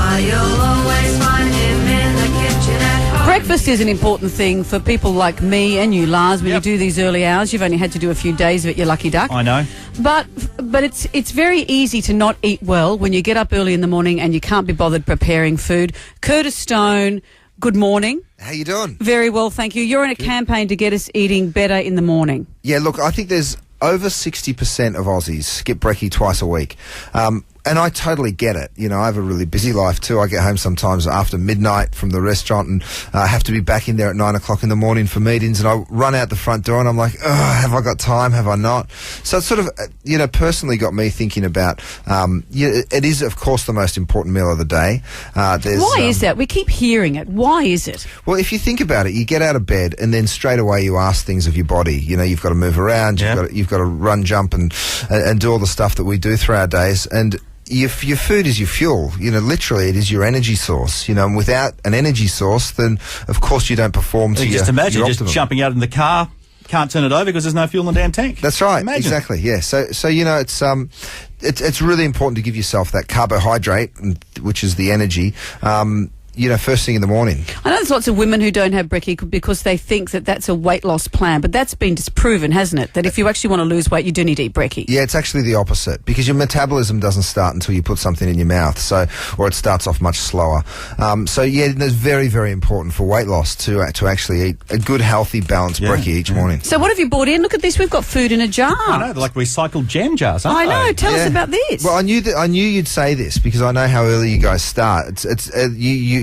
why you'll always find him in the kitchen at home. Breakfast is an important thing for people like me and you, Lars. When you do these early hours, you've only had to do a few days of it, you lucky duck. I know. But it's very easy to not eat well when you get up early in the morning and you can't be bothered preparing food. Curtis Stone, good morning. How you doing? Very well, thank you. You're in a campaign to get us eating better in the morning. Yeah, look, I think there's over 60% of Aussies skip brekkie twice a week. And I totally get it. You know, I have a really busy life too. I get home sometimes after midnight from the restaurant and have to be back in there at 9 o'clock in the morning for meetings, and I run out the front door and I'm like, have I got time? Have I not? So it sort of, personally got me thinking about, it is, of course, the most important meal of the day. Why is that? We keep hearing it. Why is it? Well, if you think about it, you get out of bed and then straight away you ask things of your body. You know, you've got to move around, you've got to run, jump and do all the stuff that we do through our days. And your food is your fuel. You know, literally, it is your energy source. You know, and without an energy source, then of course you don't perform to your just imagine your just optimum. jumping out in the car, can't turn it over because there's no fuel in the damn tank. That's right. Imagine. Exactly. Yeah. So you know, it's really important to give yourself that carbohydrate, which is the energy. First thing in the morning. I know there's lots of women who don't have brekkie because they think that that's a weight loss plan, but that's been disproven, hasn't it? That if you actually want to lose weight, you do need to eat brekkie. Yeah, it's actually the opposite, because your metabolism doesn't start until you put something in your mouth, or it starts off much slower. It's very, very important for weight loss to actually eat a good, healthy, balanced brekkie each morning. So what have you brought in? Look at this. We've got food in a jar. I know, they're like recycled jam jars, aren't they? I know. Tell us about this. Well, I knew you'd say this because I know how early you guys start.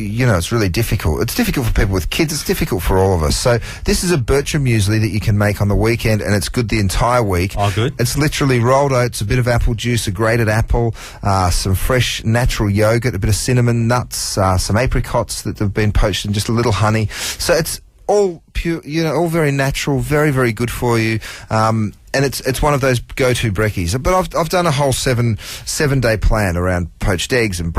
It's really difficult. It's difficult for people with kids. It's difficult for all of us. So this is a Bircher muesli that you can make on the weekend, and it's good the entire week. Oh, good. It's literally rolled oats, a bit of apple juice, a grated apple, some fresh natural yogurt, a bit of cinnamon nuts, some apricots that have been poached, and just a little honey. So it's all pure, all very natural, very, very good for you. And it's one of those go-to brekkies. But I've done a whole seven day plan around poached eggs and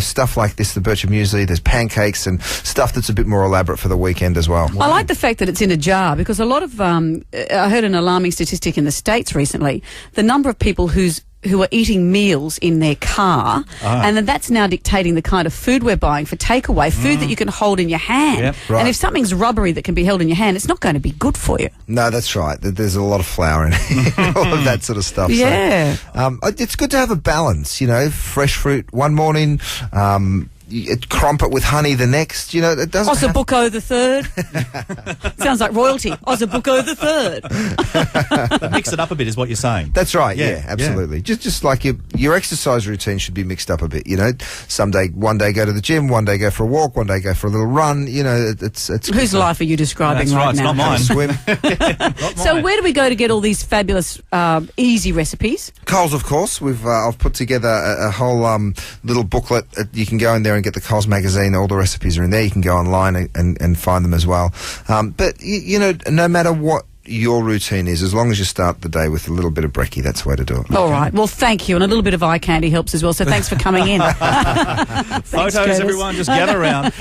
stuff like this. The Bircher muesli. There's pancakes and stuff that's a bit more elaborate for the weekend as well. Wow. I like the fact that it's in a jar, because a lot of I heard an alarming statistic in the States recently. The number of people who are eating meals in their car, and then that's now dictating the kind of food we're buying for takeaway, food that you can hold in your hand. Yep, right. And if something's rubbery that can be held in your hand, it's not going to be good for you. No, that's right. There's a lot of flour in it, all of that sort of stuff. Yeah. So, it's good to have a balance, fresh fruit one morning, crump it with honey the next, it doesn't Ossobuco the third. Sounds like royalty. Ossobuco the third. But mix it up a bit is what you're saying. That's right, yeah, absolutely. Yeah. Just like your exercise routine should be mixed up a bit, one day go to the gym, one day go for a walk, one day go for a little run, it's Whose life are you describing right now? It's not mine. Swim. So where do we go to get all these fabulous easy recipes? Coles, of course. I've put together a whole little booklet. You can go in there and get the Coles magazine. All the recipes are in there. You can go online and find them as well. But no matter what your routine is, as long as you start the day with a little bit of brekkie, that's the way to do it. All right. Well, thank you. And a little bit of eye candy helps as well. So thanks for coming in. Thanks, Photos, Curtis. everyone. Just gather around.